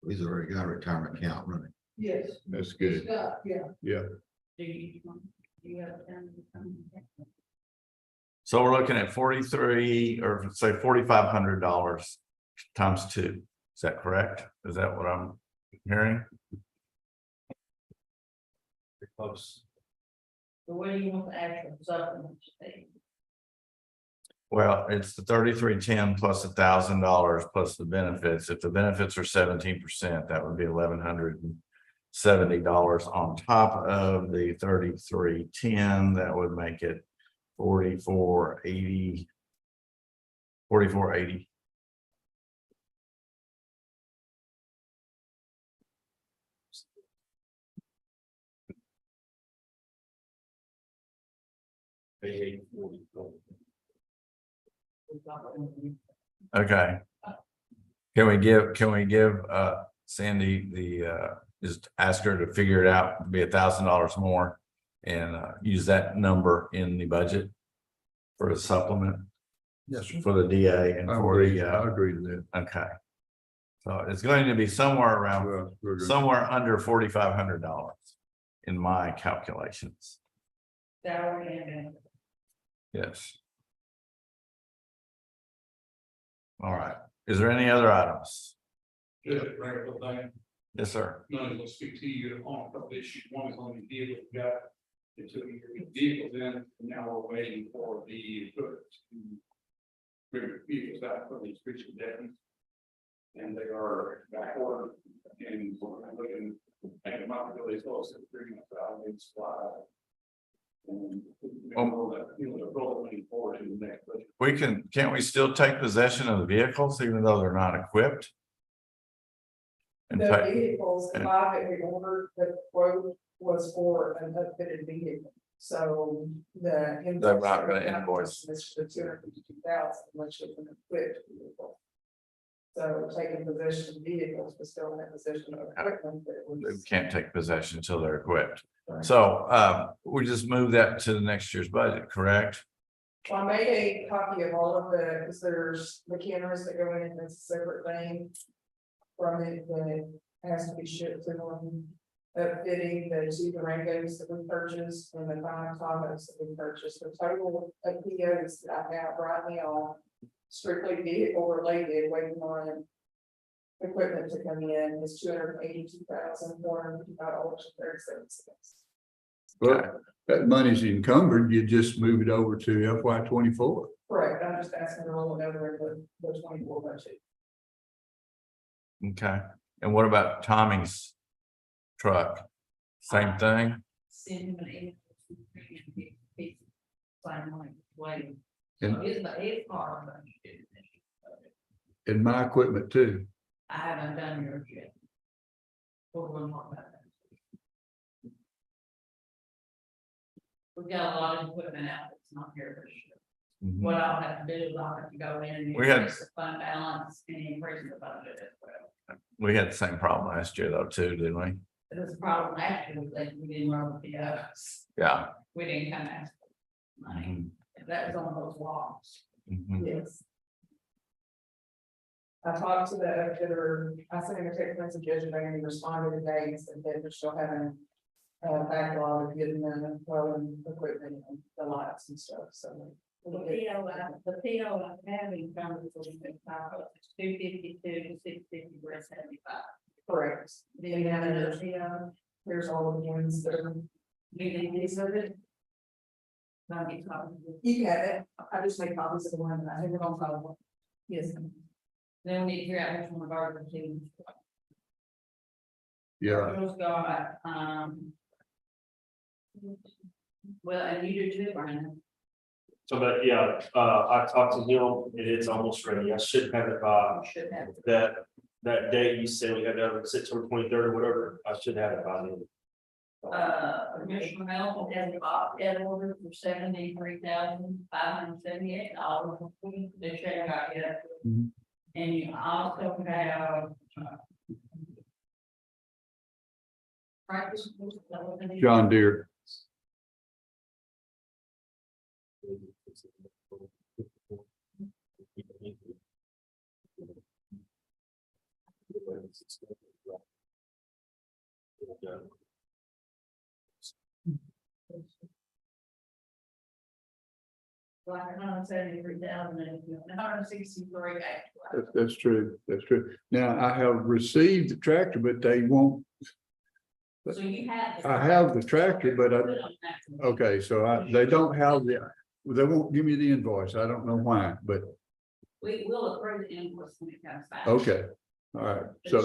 He's already got a retirement account running. Yes, That's he's good, got, yeah. yeah. Do you have something? So we're looking at 43, or say $4,500 times 2. Is that correct? Is that what I'm hearing? Pretty close. So where do you want the actual supplement to be? Well, it's the 3,310 plus $1,000 plus the benefits. If the benefits are 17%, that would be $1,170 on top of the 3,310. That would make it 4,480. 4,480. Pay 840. Okay. Can we give Sandy the just ask her to figure it out, be $1,000 more and use that number in the budget for a supplement Yes, sir. for the DA and I for agree, the I agree with that. okay. So it's going to be somewhere around Well, we're good. somewhere under $4,500 in my calculations. Salary and benefits. Yes. All right. Is there any other items? Just a regular thing, Yes, sir. none of us speak to you on a couple issues, one is on the vehicle, we got until we get the vehicles in, and now we're waiting for the equipment to bring the vehicles out from these streets and dead. And they are back ordered, and we're looking at them out really close to bringing us out in supply. And roll forward in the next budget. We can't we still take possession of the vehicles even though they're not equipped? And The pay, vehicles, the and- five that we ordered, the quote was for an upfitted vehicle. So the. They're not gonna invoice. This for 252,000, which is an equipped vehicle. So taking possession of vehicles, but still in possession of equipment that we was. can't take possession until they're equipped. So we just move that to the next year's budget, correct? Well, I made a copy of all of the, because there's the cameras that go in, and it's a separate thing. From it that has to be shipped to them. Upfitting the 2 Durangos that we purchased and the 5 Tahoes that we purchased, the total of POs that I have right now. Strictly vehicle related, waiting on. Equipment to come in is $282,455.37. Well, that money's encumbered, you just move it over to FY 24. Correct, I'm just asking to roll it over in the 24 budget. Okay, and what about Tommy's truck? Same thing? Send him an email. Sign like, wait. And- So it's hard, but And my equipment too. I haven't done yours yet. We'll run more about that. We've got a lot of equipment out that's not here for sure. Mhm. What I'll have to do is I'll have to go in and We had- increase the fund balance and increase the budget as well. We had the same problem last year though, too, didn't we? It was a problem actually, like we didn't run with the others. Yeah. We didn't come ask for money. That was on those walls. Mhm. Yes. I talked to the outfitter, I sent him a text message yesterday and he responded today and said that they're still having. Backlog of getting the welding equipment and the lights and stuff, so. The PO I'm having from the 252 to 650, we're at 75. Correct. Then we have another PO, Here's all of the ones that are, we need these of it. Not get copies of it. you have it, I just made copies of the one that I have it on file. Yes. Then we need to figure out which one of ours are to. Yeah, Joe's got, well, and you do too, Brian. So, but yeah, I talked to him and it's almost ready. I should have it by You should have. that date you said we had to have it September 23rd or whatever. I should have it by then. Commissioner Melvin has a box at order for $73,578. The check got it. Mhm. And you also have. Practice. John Deere. Like 173,000 and 163. That's true. That's true. Now, I have received the tractor, but they won't, So you have. I have the tractor, but okay, so they don't have they won't give me the invoice. I don't know why, but We will approve the invoice when it comes back. okay. All right, so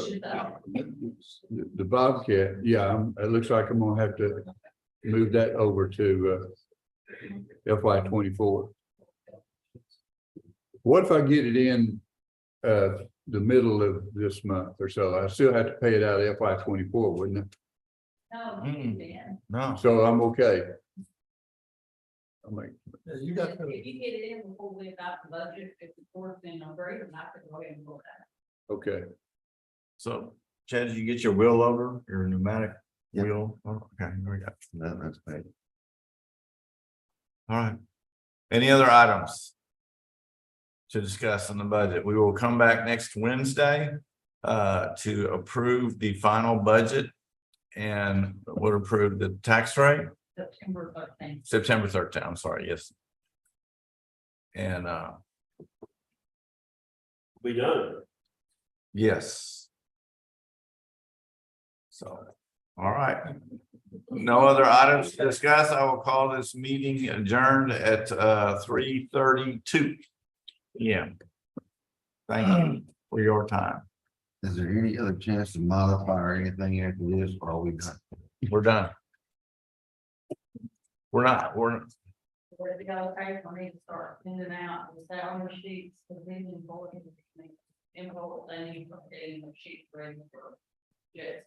the Bobcat, yeah, it looks like I'm gonna have to move that over to FY 24. What if I get it in the middle of this month or so? I still have to pay it out of FY 24, wouldn't it? No, Dan. No, So I'm okay. I'm like, You got If you get it in before we adopt the budget, if the board's in agreement, I could go ahead and vote that. okay, so Chad, did you get your wheel loader, your pneumatic Yep. wheel? Oh, okay, here we go. That's paid. All right. Any other items to discuss in the budget? We will come back next Wednesday to approve the final budget and would approve the tax rate, September 13th. September 13th, I'm sorry, yes. And We done. yes. So, all right. No other items to discuss. I will call this meeting adjourned at 3:32 p.m. Thank you for your time. Is there any other chance to modify or anything after this, or are we done? We're done. We're not, Where to go, pay for me to start sending out the salary sheets, the vision board. Invoice, they need to get the sheet ready for Jessica.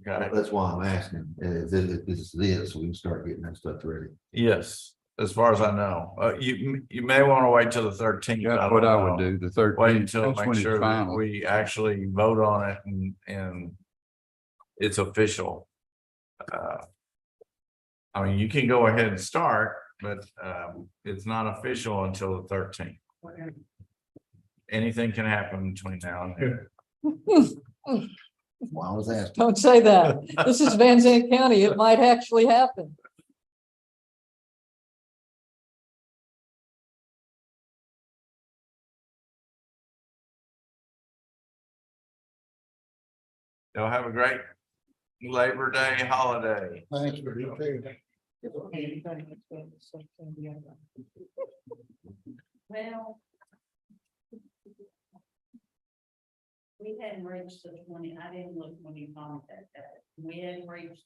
okay, That's why I'm asking, if this is this, we can start getting that stuff ready. yes, as far as I know, you may want to wait till the 13th. that's what I would do, the 13th. Wait until That's when make it's sure that final. we actually vote on it and it's official. I mean, you can go ahead and start, but it's not official until the 13th. Anything can happen between now and then. Well, I was asking. Don't say that. This is Van Zandt County. It might actually happen. Y'all have a great Labor Day holiday. Thanks for your too. Well. We hadn't reached the 20, I didn't look when you contacted that, we hadn't reached